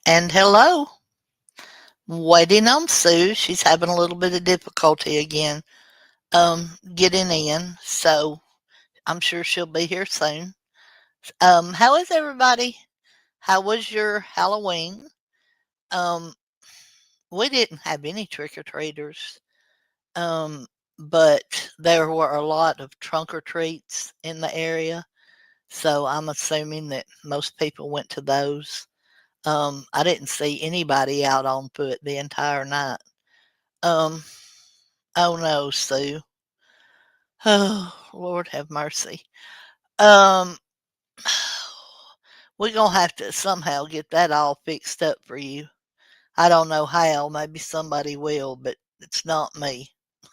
And hello, waiting on Sue. She's having a little bit of difficulty again getting in, so I'm sure she'll be here soon. How is everybody? How was your Halloween? Um, we didn't have any trick or treaters, um, but there were a lot of trunk or treats in the area, so I'm assuming that most people went to those. I didn't see anybody out on foot the entire night. Um, oh no, Sue. Oh, Lord have mercy. Um, we're gonna have to somehow get that all fixed up for you. I don't know how. Maybe somebody will, but it's not me.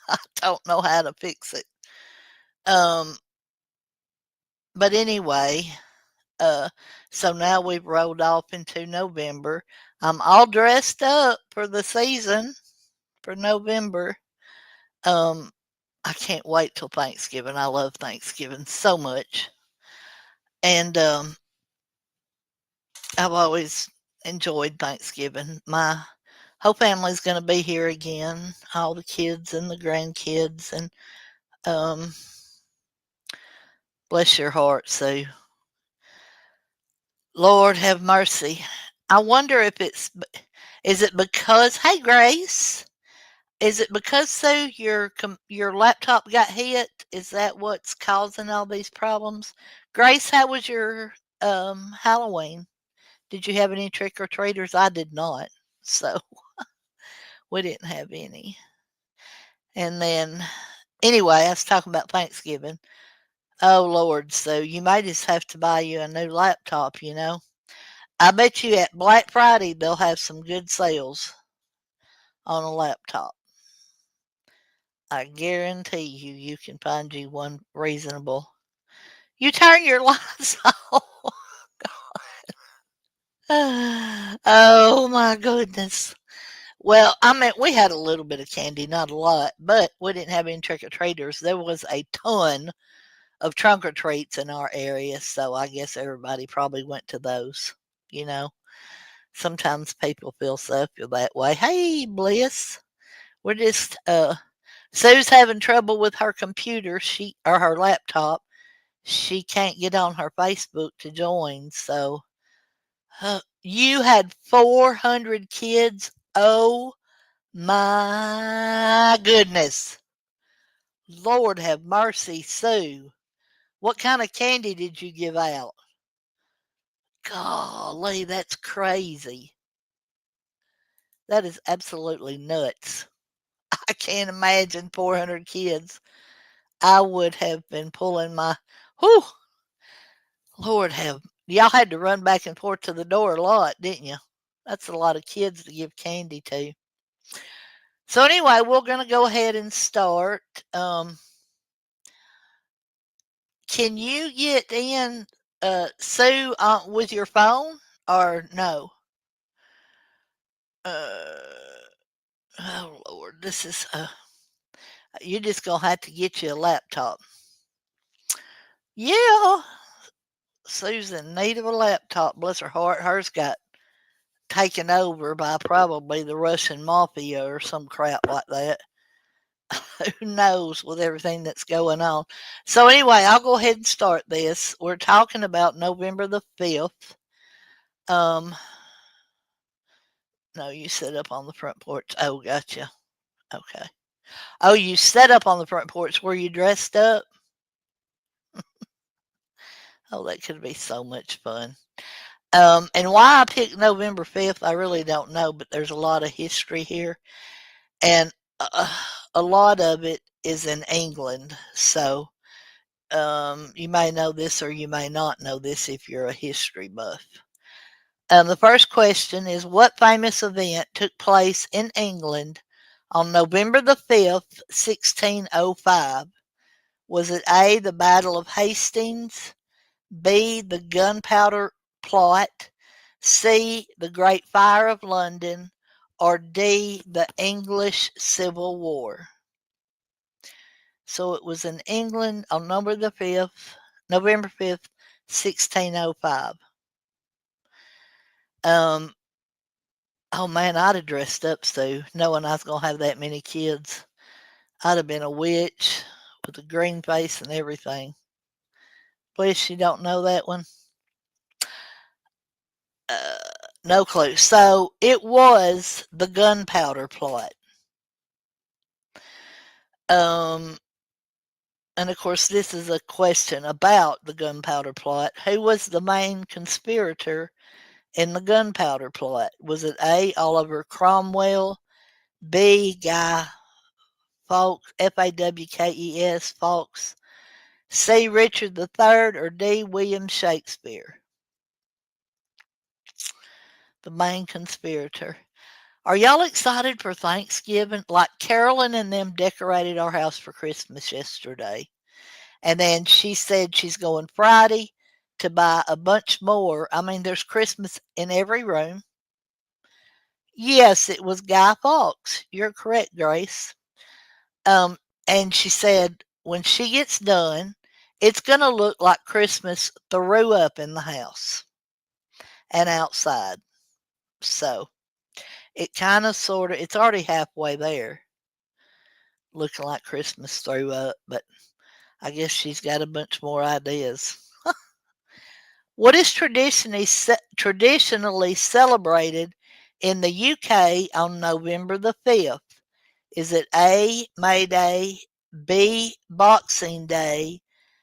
I don't know how to fix it. Um, but anyway, uh, so now we've rolled off into November. I'm all dressed up for the season for November. Um, I can't wait till Thanksgiving. I love Thanksgiving so much. And I've always enjoyed Thanksgiving. My whole family's going to be here again, all the kids and the grandkids, and um, bless your heart, Sue. Lord have mercy. I wonder if is it because, hey Grace, is it because Sue your laptop got hit? Is that what's causing all these problems? Grace, how was your Halloween? Did you have any trick or treaters? I did not. So we didn't have any. And then, anyway, I was talking about Thanksgiving. Oh, Lord. So you may just have to buy you a new laptop. I bet you at Black Friday they'll have some good sales on a laptop. I guarantee you can find you one reasonable. You turn your lights off. Oh, my goodness. Well, I mean, we had a little bit of candy, not a lot, but we didn't have any trick or treaters. There was a ton of trunk or treats in our area, so I guess everybody probably went to those. You know, sometimes people feel that way. Hey, Bliss, we're just Sue's having trouble with her computer, she or her laptop. She can't get on her Facebook to join, so you had 400 kids. Oh my goodness. Lord have mercy, Sue. What kind of candy did you give out? Golly, that's crazy. That is absolutely nuts. I can't imagine 400 kids. I would have been pulling my, whew, Lord have, y'all had to run back and forth to the door a lot, didn't you? That's a lot of kids to give candy to. So anyway, we're gonna go ahead and start. Can you get in, Sue, with your phone or no? Uh, oh Lord, this is you're just gonna have to get you a laptop. Yeah, Susan in need of a laptop. Bless her heart. Hers got taken over by probably the Russian mafia or some crap like that. Who knows with everything that's going on? So anyway, I'll go ahead and start this. We're talking about November the 5th. Um, no, you sit up on the front porch. Oh, gotcha. Okay. Oh, you set up on the front porch. Were you dressed up? Oh, that could be so much fun. And why I picked November 5th, I really don't know, but there's a lot of history here. And uh, a lot of it is in England. So you may know this or you may not know this if you're a history buff. The first question is, what famous event took place in England on November the 5th, 1605? Was it A, the Battle of Hastings, B, the Gunpowder Plot, C, the Great Fire of London, or D, the English Civil War? So it was in England on November 5th, 1605. Um, Oh man, I'd have dressed up Sue, knowing I was gonna have that many kids. I'd have been a witch with a green face and everything. Please, you don't know that one? Uh, no clue. So it was the gunpowder plot. Um, and of course, this is a question about the gunpowder plot. Who was the main conspirator in the gunpowder plot? Was it A. Oliver Cromwell, B. Guy Fawkes, Fawkes, Fawkes, C. Richard III, or D. William Shakespeare? The main conspirator. Are y'all excited for Thanksgiving? Like Carolyn and them decorated our house for Christmas yesterday. And then she said she's going Friday to buy a bunch more. I mean, there's Christmas in every room. Yes, it was Guy Fawkes. You're correct, Grace. Um, and she said when she gets done, it's going to look like Christmas threw up in the house and outside. So it kind of sort of, it's already halfway there, looking like Christmas threw up, but I guess she's got a bunch more ideas. What is traditionally celebrated in the UK on November the 5th? Is it A, May Day, B, Boxing Day,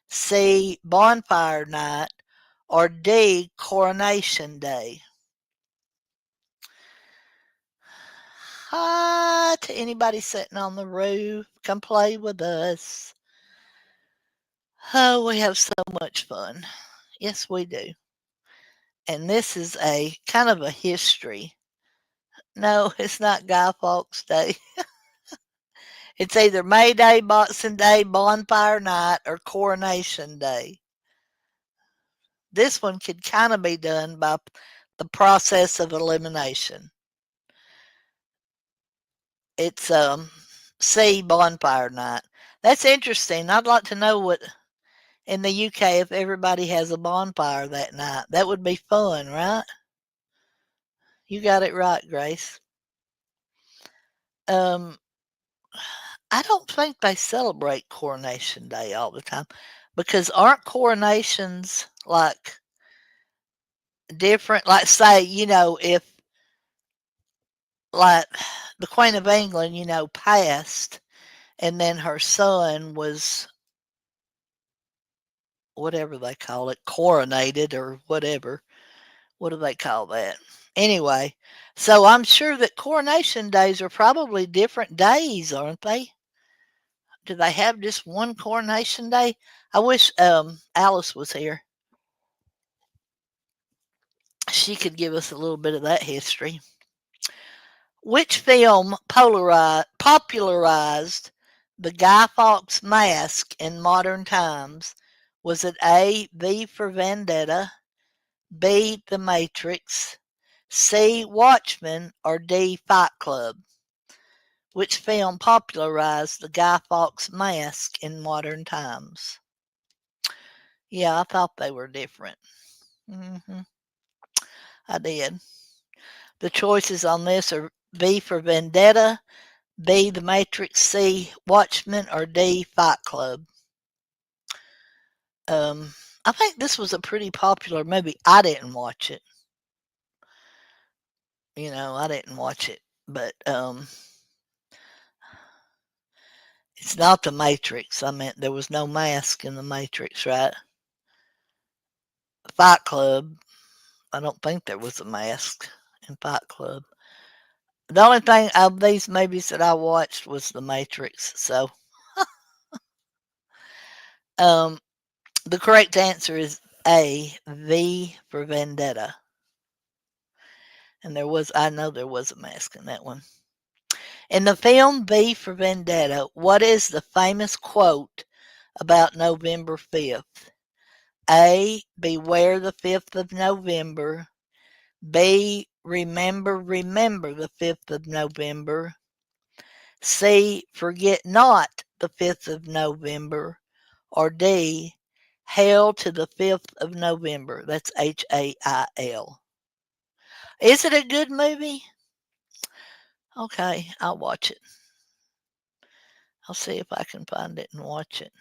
C, Bonfire Night, or D, Coronation Day? Hi to anybody sitting on the roof. Come play with us. Oh, we have so much fun. Yes, we do. And this is a kind of a history. No, it's not Guy Fawkes Day. It's either May Day, Boxing Day, Bonfire Night, or Coronation Day. This one could kind of be done by the process of elimination. It's C, Bonfire Night. That's interesting. I'd like to know what in the UK if everybody has a bonfire that night. That would be fun, right? You got it right, Grace. Um, I don't think they celebrate Coronation Day all the time because aren't coronations like different? Like, say, if like the Queen of England, passed and then her son was whatever they call it, coronated or whatever. What do they call that? Anyway, so I'm sure that coronation days are probably different days, aren't they? Do they have just one coronation day? I wish Alice was here. She could give us a little bit of that history. Which film popularized the Guy Fawkes mask in modern times? Was it A, V for Vendetta, B, The Matrix, C, Watchmen, or D, Fight Club? Which film popularized the Guy Fawkes mask in modern times? Yeah, I thought they were different. hmm I did. The choices on this are B for Vendetta, B, The Matrix, C, Watchmen, or D, Fight Club. I think this was a pretty popular movie. I didn't watch it. I didn't watch it, but it's not The Matrix. I meant there was no mask in The Matrix, right? Fight Club. I don't think there was a mask in Fight Club. The only thing of these movies that I watched was The Matrix. So, um, the correct answer is A, V for Vendetta. And I know there was a mask in that one. In the film V for Vendetta, what is the famous quote about November 5th? A, beware the 5th of November. B, remember, remember the 5th of November. C, forget not the 5th of November. Or D, hail to the 5th of November. That's HAIL. Is it a good movie? Okay, I'll watch it. I'll see if I can find it and watch it.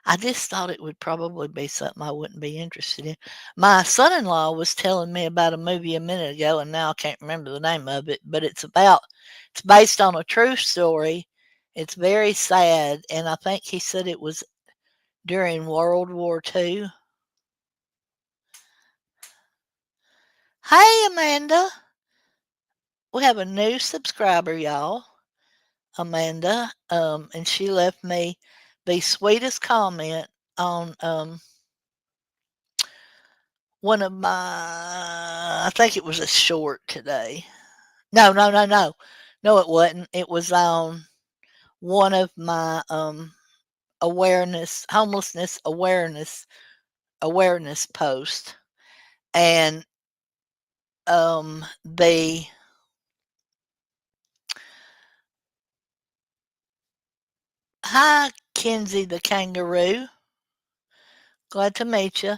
I just thought it would probably be something I wouldn't be interested in. My son-in-law was telling me about a movie a minute ago, and now I can't remember the name of it, but it's based on a true story. It's very sad, and I think he said it was during World War II. Hey, Amanda, we have a new subscriber, y'all. Amanda, and she left me the sweetest comment on one of my, I think it was a short today. No, no, no, no. No, it wasn't. It was on one of my homelessness awareness posts. And the hi Kenzie the kangaroo. Glad to meet you.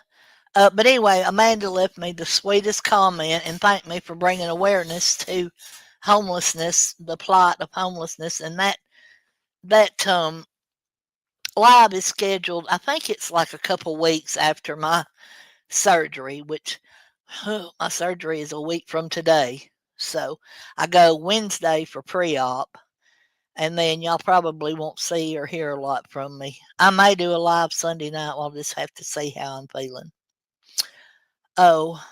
But anyway, Amanda left me the sweetest comment and thanked me for bringing awareness to homelessness, the plight of homelessness, and that live is scheduled. I think it's like a couple weeks after my surgery, which my surgery is a week from today. So I go Wednesday for pre-op, and then y'all probably won't see or hear a lot from me. I may do a live Sunday night. We'll just have to see how I'm feeling. Oh,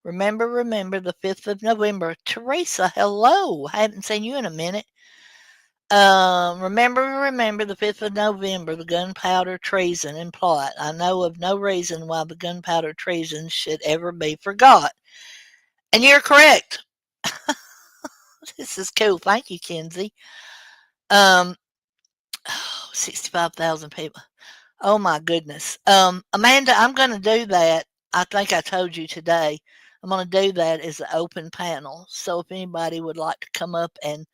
remember the 5th of November. Teresa, hello. I haven't seen you in a minute. Remember the 5th of November, the gunpowder treason and plot. I know of no reason why the gunpowder treason should ever be forgot. And you're correct. This is cool. Thank you, Kenzie. Um, 65,000 people. Oh my goodness. Amanda, I'm going to do that. I think I told you today. I'm going to do that as an open panel. So if anybody would like to come up and,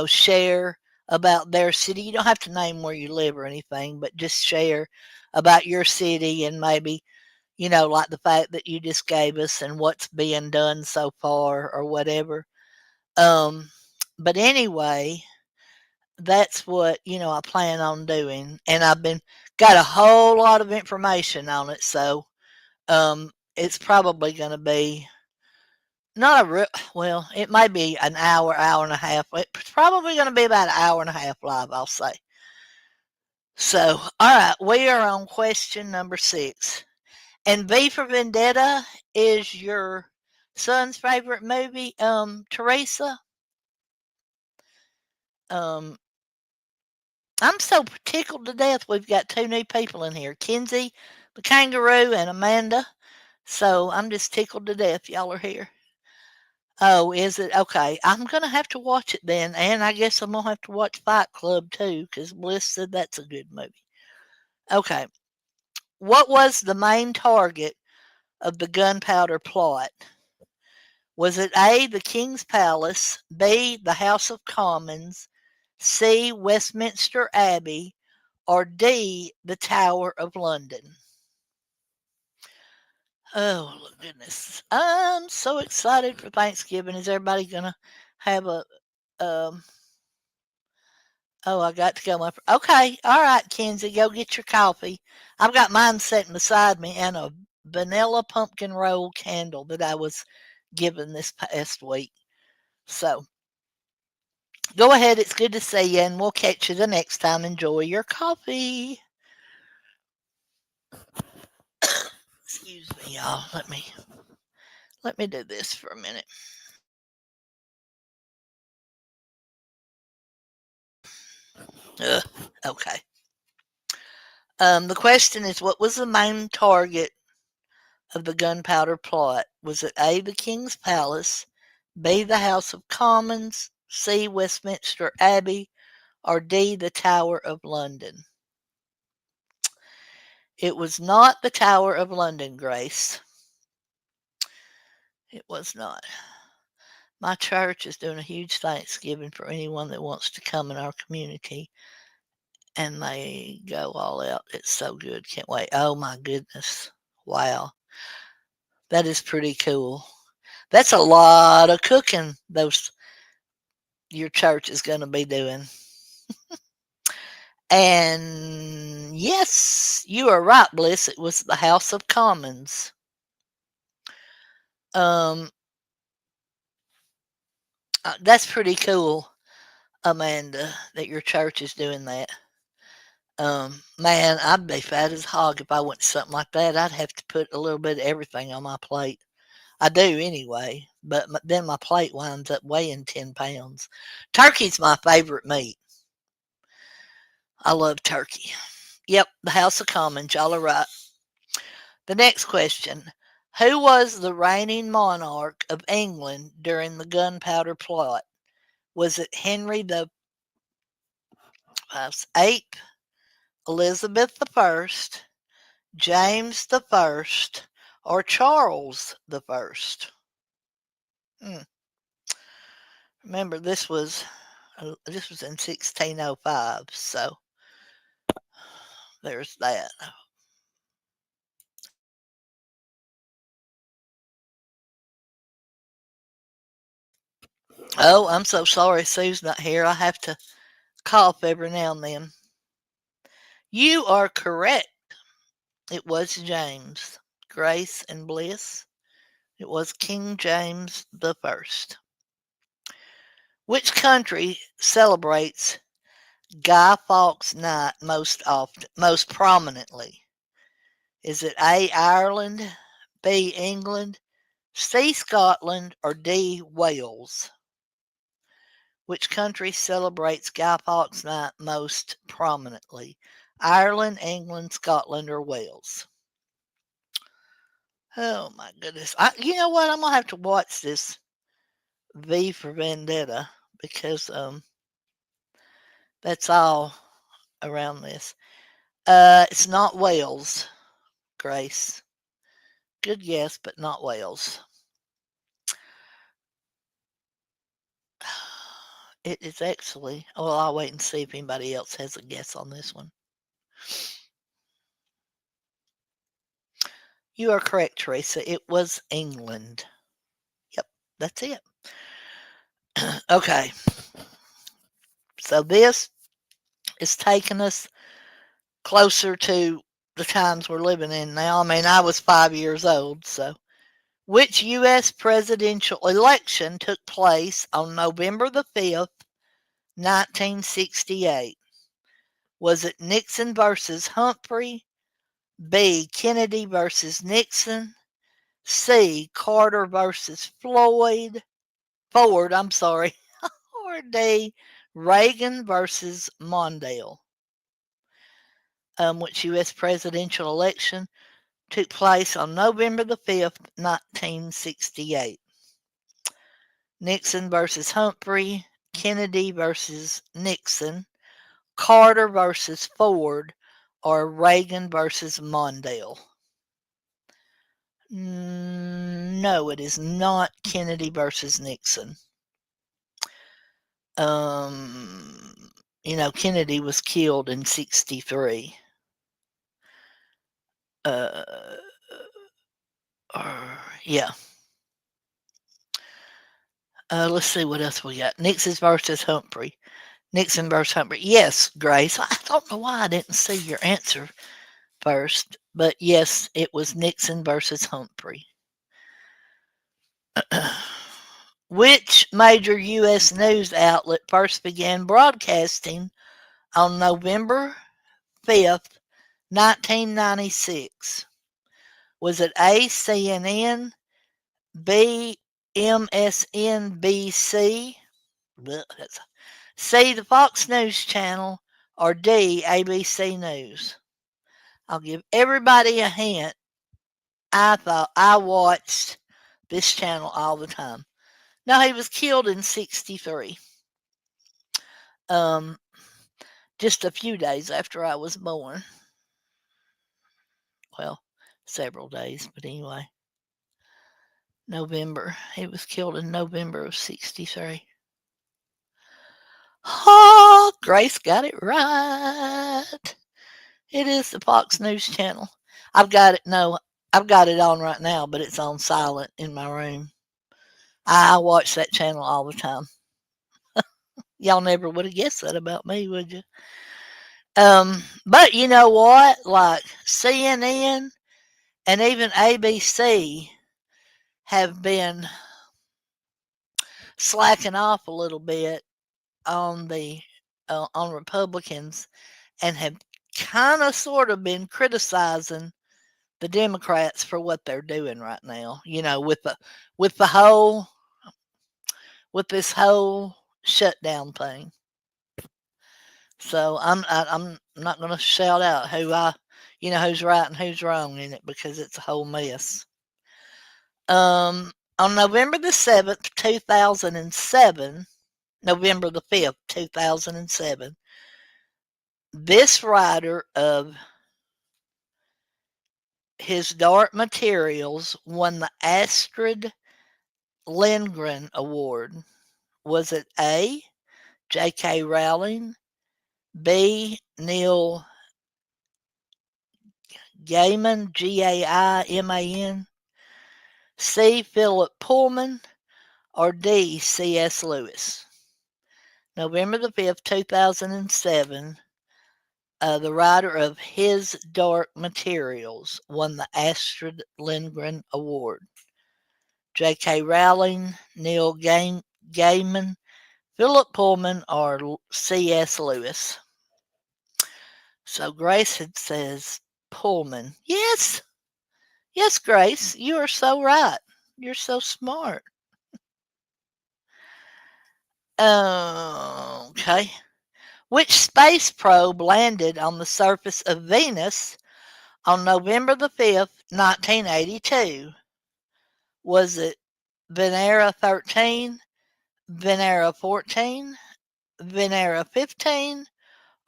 share about their city, you don't have to name where you live or anything, but just share about your city and maybe, like the fact that you just gave us and what's being done so far or whatever. Um, but anyway, that's what, I plan on doing. And I've been got a whole lot of information on it. So it's probably going to be not a real, well, it may be an hour and a half. It's probably going to be about an hour and a half live, I'll say. So, all right, we are on question number 6. And V for Vendetta is your son's favorite movie, Teresa. Um, I'm so tickled to death we've got 2 new people in here, Kenzie, the kangaroo, and Amanda. So I'm just tickled to death y'all are here. Oh, is it? Okay. I'm going to have to watch it then. And I guess I'm going to have to watch Fight Club too, because Bliss said that's a good movie. Okay. What was the main target of the gunpowder plot? Was it A, the King's Palace, B, the House of Commons, C, Westminster Abbey, or D, the Tower of London? Oh, goodness. I'm so excited for Thanksgiving. Is everybody going to have um, oh, I got to go. Okay. All right, Kenzie, go get your coffee. I've got mine sitting beside me and a vanilla pumpkin roll candle that I was given this past week. So go ahead. It's good to see you, and we'll catch you the next time. Enjoy your coffee. Excuse me, y'all. Let me do this for a minute. Ugh, okay. The question is, what was the main target of the gunpowder plot? Was it A, the King's Palace, B, the House of Commons, C, Westminster Abbey, or D, the Tower of London? It was not the Tower of London, Grace. It was not. My church is doing a huge Thanksgiving for anyone that wants to come in our community, and they go all out. It's so good. Can't wait. Oh my goodness. Wow. That is pretty cool. That's a lot of cooking. Those your church is going to be doing. And yes, you are right, Bliss. It was the House of Commons. Um, that's pretty cool, Amanda, that your church is doing that. Man, I'd be fat as a hog if I went to something like that. I'd have to put a little bit of everything on my plate. I do anyway, but then my plate winds up weighing 10 pounds. Turkey's my favorite meat. I love turkey. Yep, the House of Commons. Y'all are right. The next question. Who was the reigning monarch of England during the gunpowder plot? Was it Henry the Eighth, Elizabeth the First, James the First, or Charles the First? Hmm. Remember, this was in 1605, so there's that. Oh, I'm so sorry Sue's not here. I have to cough every now and then. You are correct. It was James. Grace and bliss. It was King James the First. Which country celebrates Guy Fawkes Night most prominently? Is it A, Ireland, B, England, C, Scotland, or D, Wales? Which country celebrates Guy Fawkes Night most prominently? Ireland, England, Scotland, or Wales? Oh my goodness. You know what? I'm going to have to watch this V for Vendetta because that's all around this. It's not Wales, Grace. Good guess, but not Wales. It is actually. Well, I'll wait and see if anybody else has a guess on this one. You are correct, Teresa. It was England. Yep, that's it. Okay, so this is taking us closer to the times we're living in now. I mean, I was 5 years old, so. Which U.S. presidential election took place on November the 5th, 1968? Was it Nixon versus Humphrey, B, Kennedy versus Nixon, C, Carter versus Ford, or D, Reagan versus Mondale? Which U.S. presidential election took place on November the 5th, 1968? Nixon versus Humphrey, Kennedy versus Nixon, Carter versus Ford, or Reagan versus Mondale? No, it is not Kennedy versus Nixon. Kennedy was killed in 63. Uh, yeah. Let's see what else we got. Nixon versus Humphrey. Nixon versus Humphrey. Yes, Grace. I don't know why I didn't see your answer first, but yes, it was Nixon versus Humphrey. Which major U.S. news outlet first began broadcasting on November 5th, 1996? Was it A, CNN, B, MSNBC, C, the Fox News Channel, or D, ABC News? I'll give everybody a hint. I watched this channel all the time. No, he was killed in 63. Um, just a few days after I was born. Well, several days, but anyway. November. He was killed in November of 63. Oh, Grace got it right. It is the Fox News Channel. I've got it. No, I've got it on right now, but it's on silent in my room. I watch that channel all the time. Y'all never would have guessed that about me, would you? But you know what? Like CNN and even ABC have been slacking off a little bit on the on Republicans and have kind of sort of been criticizing the Democrats for what they're doing right now. You know, with the whole with this whole shutdown thing. So I'm not going to shout out who's right and who's wrong in it because it's a whole mess. On November the 7th, 2007, November the 5th, 2007, this writer of his Dark Materials won the Astrid Lindgren Award. Was it A. J.K. Rowling, B. Neil Gaiman, Gaiman, C. Philip Pullman, or D. C.S. Lewis? November the 5th, 2007, the writer of His Dark Materials won the Astrid Lindgren Award. J.K. Rowling, Neil Gaiman, Philip Pullman, or C.S. Lewis? So Grace had says Pullman. Yes, yes, Grace, you are so right. You're so smart. Okay. Which space probe landed on the surface of Venus on November the 5th, 1982? Was it Venera 13, Venera 14, Venera 15,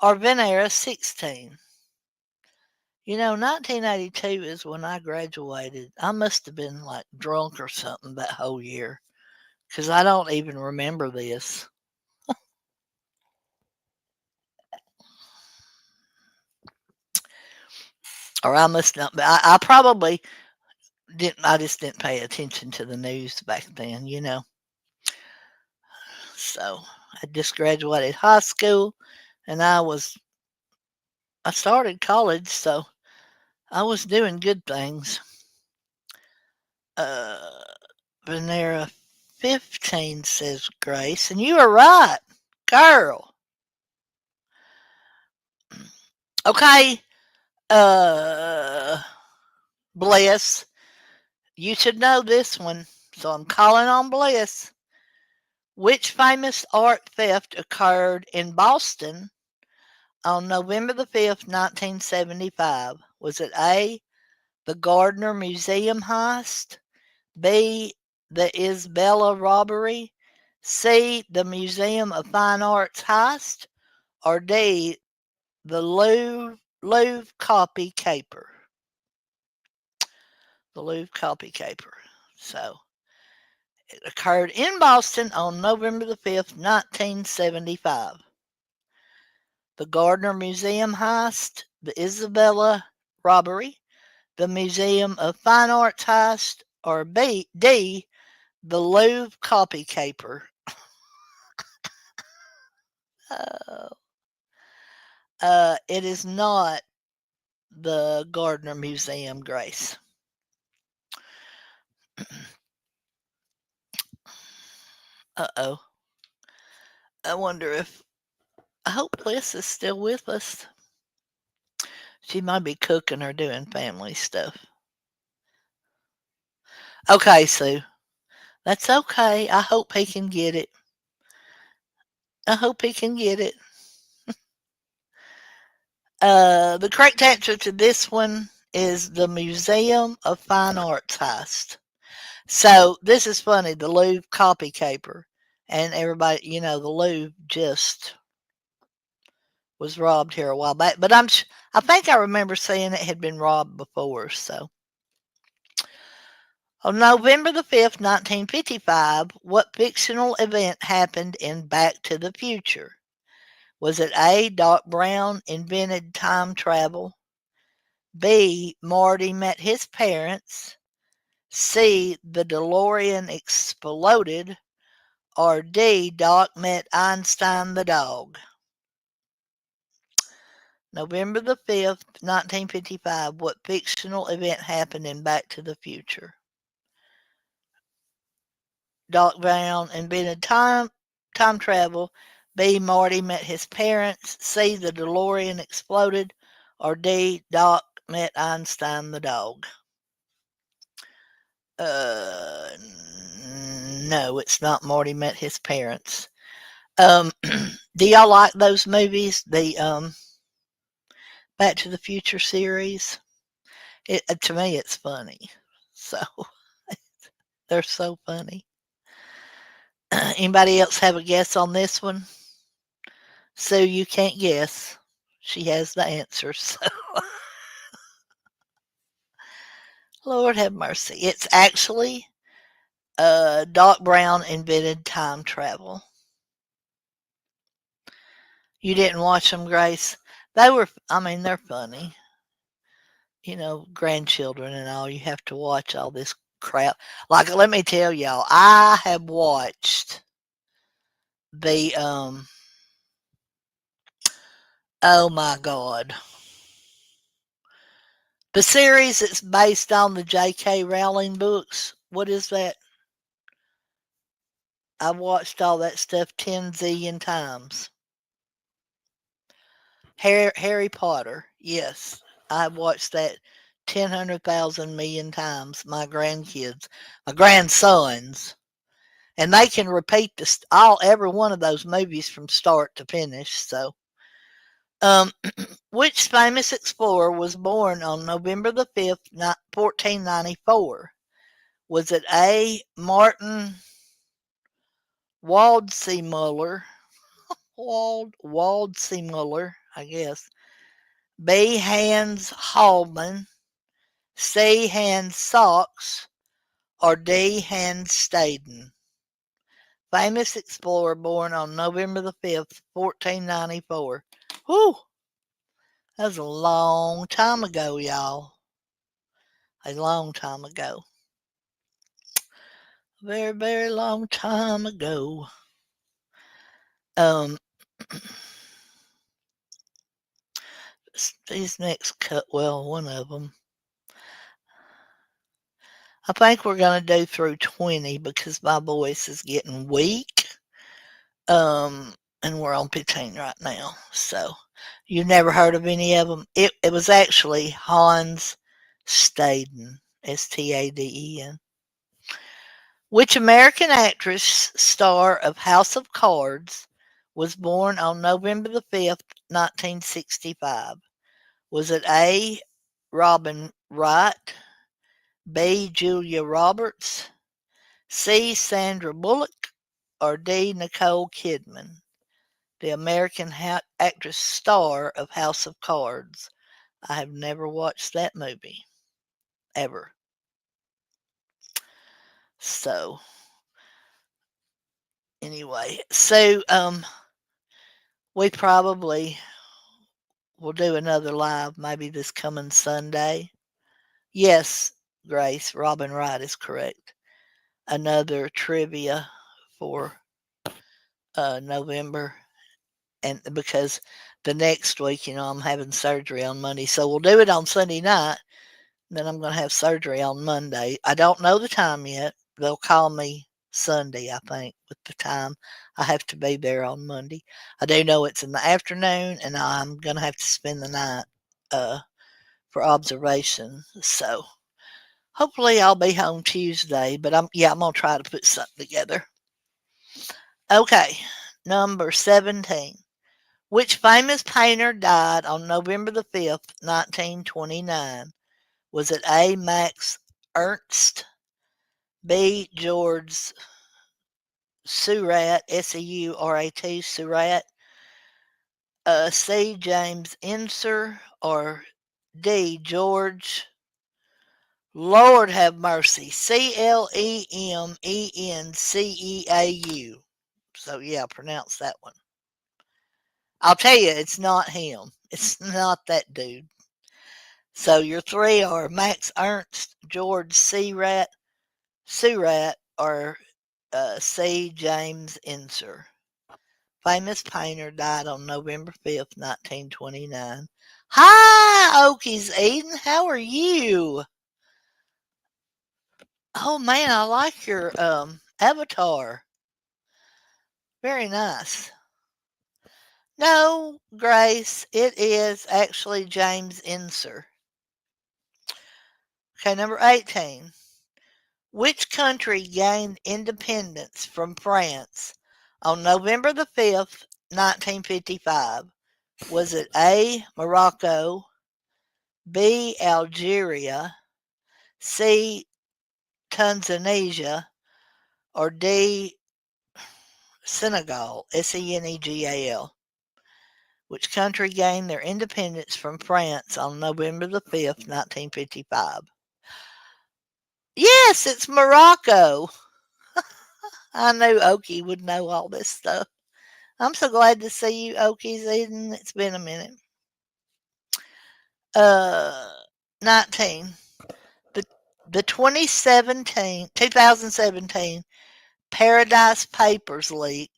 or Venera 16? You know, 1982 is when I graduated. I must have been like drunk or something that whole year because I don't even remember this. Or I must not. I probably didn't. I just didn't pay attention to the news back then, you know. So I just graduated high school, and I started college, so I was doing good things. Uh, Venera 15 says Grace, and you are right, girl. Okay, uh, Bliss, you should know this one, so I'm calling on Bliss. Which famous art theft occurred in Boston on November the 5th, 1975? Was it A, the Gardner Museum heist, B, the Isabella robbery, C, the Museum of Fine Arts heist, or D, the Louvre copy caper? The Louvre copy caper. So it occurred in Boston on November the 5th, 1975. The Gardner Museum heist, the Isabella robbery, the Museum of Fine Arts heist, or D, the Louvre copy caper? Uh, it is not the Gardner Museum, Grace. Uh-oh. I wonder if I hope Liz is still with us. She might be cooking or doing family stuff. Okay, Sue. That's okay. I hope he can get it. I hope he can get it. The correct answer to this one is the Museum of Fine Arts heist. So this is funny. The Louvre copy caper, and everybody, the Louvre just was robbed here a while back. But I think I remember saying it had been robbed before. So on November the 5th, 1955, what fictional event happened in Back to the Future? Was it A, Doc Brown invented time travel, B, Marty met his parents, C, the DeLorean exploded, or D. Doc met Einstein the dog? November the 5th, 1955. What fictional event happened in Back to the Future? Doc Brown invented time travel. B. Marty met his parents. C. The DeLorean exploded. Or D. Doc met Einstein the dog. Uh, no, it's not Marty met his parents. Do y'all like those movies? The Back to the Future series. To me, it's funny. So they're so funny. Anybody else have a guess on this one? So you can't guess. She has the answer. So Lord have mercy. It's actually Doc Brown invented time travel. You didn't watch them, Grace? They're funny. Grandchildren and all. You have to watch all this crap. Like, let me tell y'all, I have watched the, oh my God. The series that's based on the J.K. Rowling books. What is that? I've watched all that stuff 10 zillion times. Harry Potter. Yes, I've watched that 10,100,000,000,000 times. My grandkids, my grandsons, and they can repeat every one of those movies from start to finish. So, um, which famous explorer was born on November the 5th, 1494? Was it A. Martin Waldseemüller? Waldseemüller, I guess. B. Hans Hallman. C. Hans Sachs. Or D. Hans Staden? Famous explorer born on November the 5th, 1494. Whew, that was a long time ago, y'all. A long time ago. Very, very long time ago. Um, these next one of them. I think we're going to do through 20 because my voice is getting weak. And we're on 15 right now. So you've never heard of any of them? It was actually Hans Staden, Staden. Which American actress, star of House of Cards, was born on November the 5th, 1965? Was it A. Robin Wright, B. Julia Roberts, C. Sandra Bullock, or D. Nicole Kidman? The American actress star of House of Cards. I have never watched that movie, ever. So, anyway, we probably will do another live maybe this coming Sunday. Yes, Grace, Robin Wright is correct. Another trivia for November, and because the next week, I'm having surgery on Monday, so we'll do it on Sunday night. Then I'm going to have surgery on Monday. I don't know the time yet. They'll call me Sunday, I think, with the time. I have to be there on Monday. I do know it's in the afternoon, and I'm going to have to spend the night for observation. So hopefully I'll be home Tuesday. But I'm going to try to put something together. Okay, number 17. Which famous painter died on November the 5th, 1929? Was it A. Max Ernst, B. George Seurat, Seurat, Seurat, C. James Ensor, or D. George, Lord have mercy, Clemenceau? So, yeah, pronounce that one. I'll tell you, it's not him. It's not that dude. So your three are Max Ernst, George Seurat, or C. James Ensor. Famous painter died on November 5th, 1929. Hi, Okies Eden. How are you? Oh man, I like your avatar. Very nice. No, Grace, it is actually James Ensor. Okay, number 18. Which country gained independence from France on November 5th, 1955? Was it A, Morocco, B, Algeria, C, Tanzania, or D, Senegal, Senegal? Which country gained their independence from France on November 5th, 1955? Yes, it's Morocco. I knew Okie would know all this stuff. I'm so glad to see you, Okies Eden. It's been a minute. Uh, 19. The, the 2017 Paradise Papers leak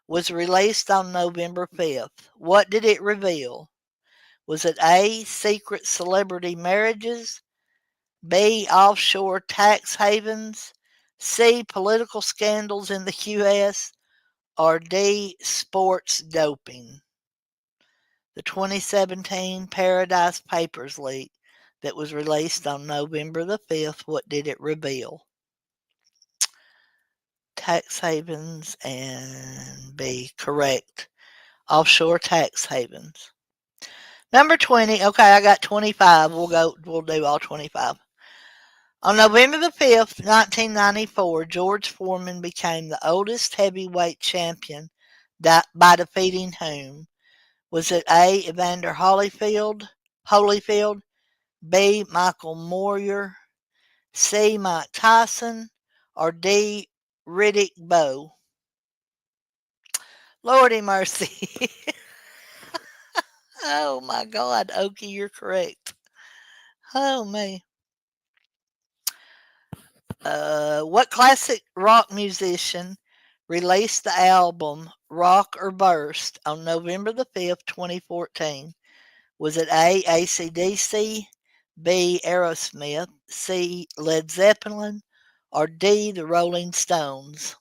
was released on November 5th. What did it reveal? Was it A, secret celebrity marriages, B, offshore tax havens, C, political scandals in the U.S., or D, sports doping? The 2017 Paradise Papers leak that was released on November 5th, what did it reveal? Tax havens and B, correct. Offshore tax havens. Number 20. Okay, I got 25. We'll do all 25. On November 5th, 1994, George Foreman became the oldest heavyweight champion by defeating whom? Was it A, Evander Holyfield, B, Michael Moyer, C, Mike Tyson, or D, Riddick Bowe? Lordy mercy. Oh my God, Okie, you're correct. Oh me. What classic rock musician released the album Rock or Burst on November 2014? Was it A, AC/DC, B, Aerosmith, C, Led Zeppelin, or D, the Rolling Stones?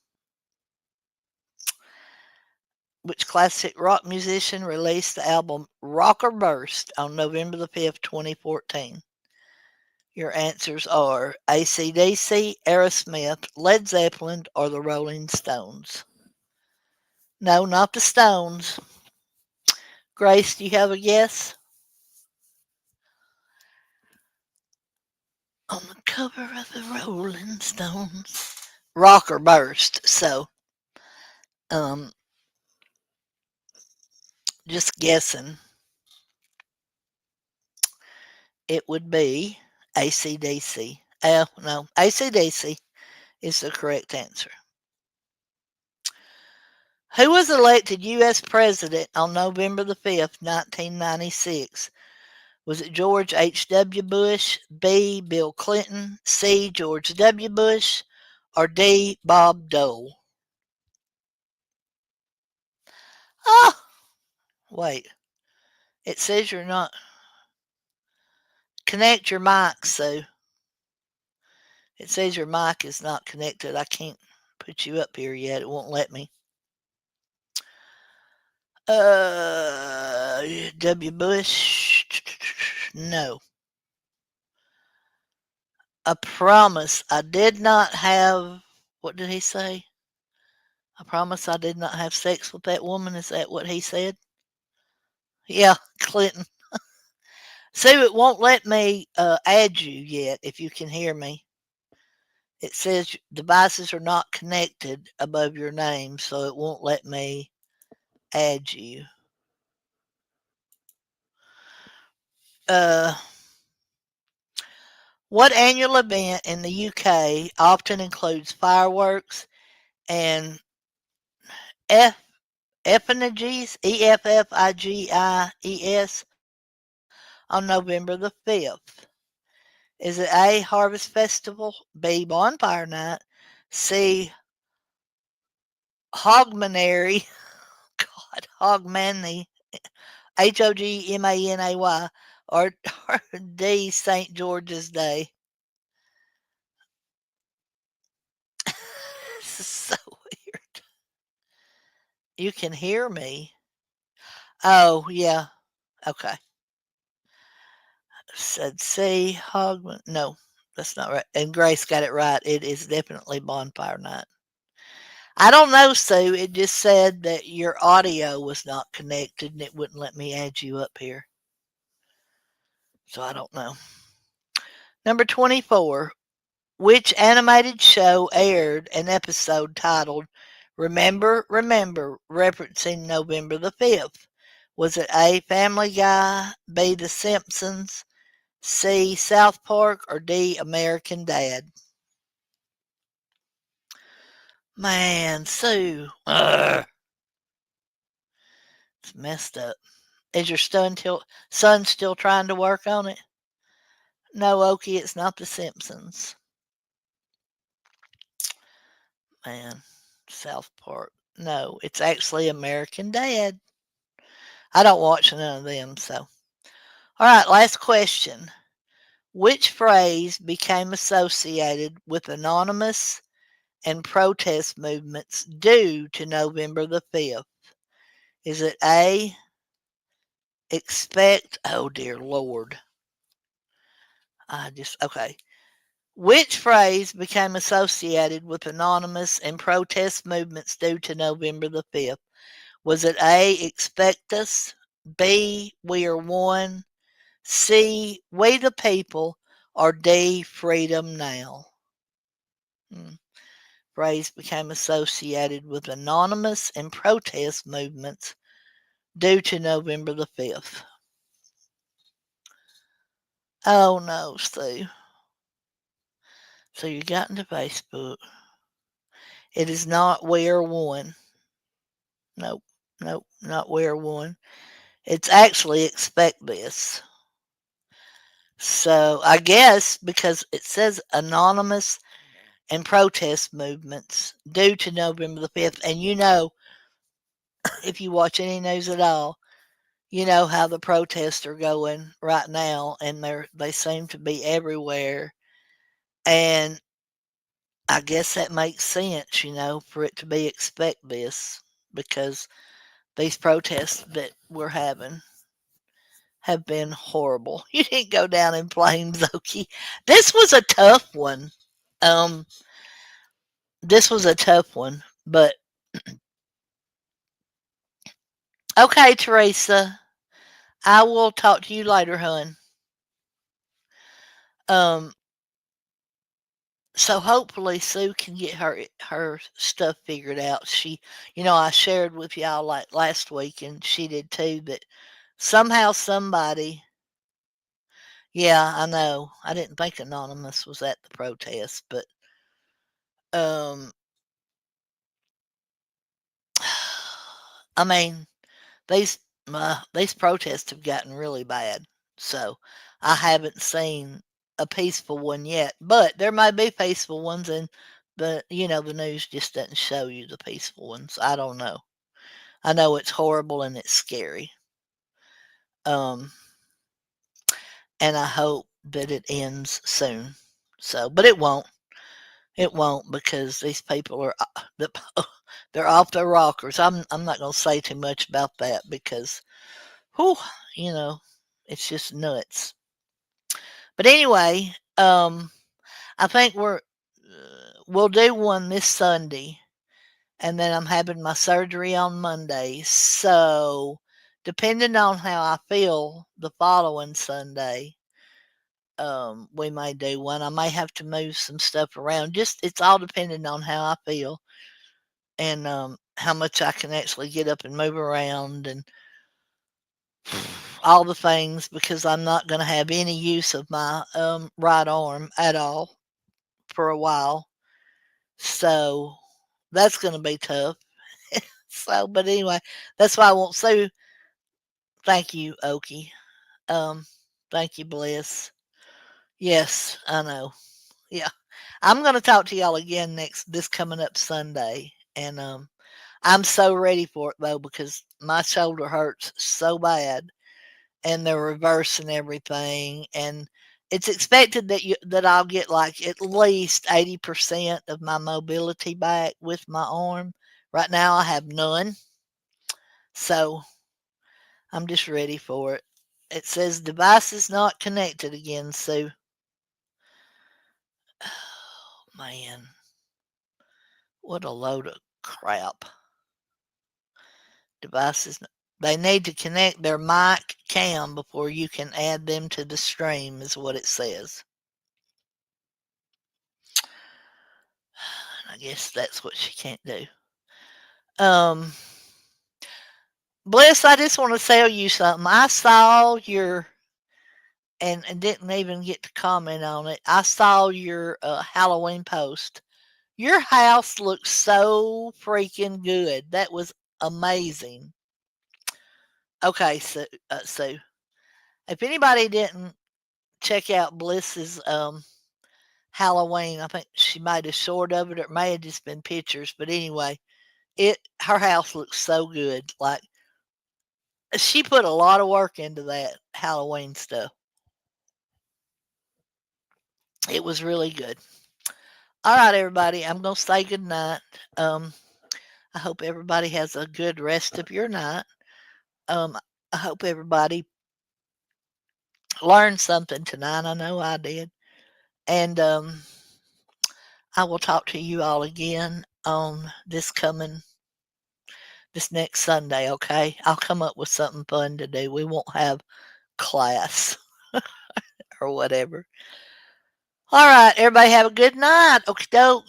Which classic rock musician released the album Rock or Burst on November 2014? Your answers are AC/DC, Aerosmith, Led Zeppelin, or the Rolling Stones. No, not the Stones. Grace, do you have a guess? On the cover of the Rolling Stones. Rock or Burst. So, um, just guessing. It would be AC/DC. Oh, no, AC/DC is the correct answer. Who was elected U.S. President on November 5th, 1996? Was it George H.W. Bush, B. Bill Clinton, C. George W. Bush, or D. Bob Dole? Oh, wait. It says you're not. Connect your mic, Sue. It says your mic is not connected. I can't put you up here yet. It won't let me. W. Bush. No. I promise I did not have. What did he say? I promise I did not have sex with that woman. Is that what he said? Yeah, Clinton. Sue, it won't let me add you yet if you can hear me. It says devices are not connected above your name, so it won't let me add you. Uh, what annual event in the UK often includes fireworks and F effigies, EFFIGIES, on November 5th? Is it A, Harvest Festival, B, Bonfire Night, C, Hogmanay, God, Hogmanay, Hogmanay, or, or D, St. George's Day? This is so weird. You can hear me. Oh, yeah. Okay. Said C, Hogman. No, that's not right. And Grace got it right. It is definitely bonfire night. I don't know, Sue. It just said that your audio was not connected and it wouldn't let me add you up here. So I don't know. Number 24. Which animated show aired an episode titled Remember, Remember, referencing November the 5th? Was it A, Family Guy, B, The Simpsons, C, South Park, or D, American Dad? Man, Sue. It's messed up. Is your son still trying to work on it? No, Okie, it's not The Simpsons. Man, South Park. No, it's actually American Dad. I don't watch none of them, so. All right, last question. Which phrase became associated with anonymous and protest movements due to November the 5th? Is it A, expect, oh dear Lord. Okay. Which phrase became associated with anonymous and protest movements due to November the 5th? Was it A, expect us, B, we are one, C, we the people, or D, freedom now? Hmm. Phrase became associated with anonymous and protest movements due to November the 5th. Oh no, Stu. So you got into Facebook. It is not we are one. Nope, nope, not we are one. It's actually expect this. So I guess because it says anonymous and protest movements due to November the 5th, and if you watch any news at all, you know how the protests are going right now, and they seem to be everywhere. And I guess that makes sense, for it to be expect this because these protests that we're having have been horrible. You didn't go down in flames, Okie. This was a tough one. Um, this was a tough one, but okay, Teresa. I will talk to you later, hun. Um, so hopefully Sue can get her stuff figured out. I shared with y'all like last week, and she did too. That somehow somebody, yeah, I know. I didn't think Anonymous was at the protest, but um, I mean, these these protests have gotten really bad. So I haven't seen a peaceful one yet, but there may be peaceful ones, and the news just doesn't show you the peaceful ones. I don't know. I know it's horrible and it's scary. Um, and I hope that it ends soon. So, but it won't. It won't because these people are they're off their rockers. I'm not going to say too much about that because, whew, you know, it's just nuts. But anyway, I think we'll do one this Sunday, and then I'm having my surgery on Monday. So, depending on how I feel the following Sunday, we may do one. I may have to move some stuff around. Just it's all depending on how I feel and how much I can actually get up and move around and all the things because I'm not going to have any use of my right arm at all for a while. So that's going to be tough. So, but anyway, that's why I won't say thank you, Okie. Um, thank you, Bliss. Yes, I know. Yeah, I'm going to talk to y'all again this coming up Sunday, and I'm so ready for it though because my shoulder hurts so bad and they're reversing everything and it's expected that I'll get like at least 80% of my mobility back with my arm. Right now I have none. So I'm just ready for it. It says device is not connected again, so man, what a load of crap. Devices they need to connect their mic cam before you can add them to the stream is what it says. I guess that's what she can't do. Um Bliss, I just want to tell you something. I saw your and didn't even get to comment on it. I saw your Halloween post. Your house looks so freaking good. That was amazing. Okay, so if anybody didn't check out Bliss's Halloween, I think she made a short of it, or it may have just been pictures. But anyway, it her house looks so good. Like she put a lot of work into that Halloween stuff. It was really good. All right, everybody, I'm gonna say good night. Um, I hope everybody has a good rest of your night. Um, I hope everybody learned something tonight. I know I did. And I will talk to you all again on this next Sunday, okay? I'll come up with something fun to do. We won't have class or whatever. All right, everybody have a good night. Okie doke.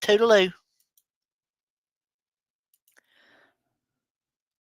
Toodaloo.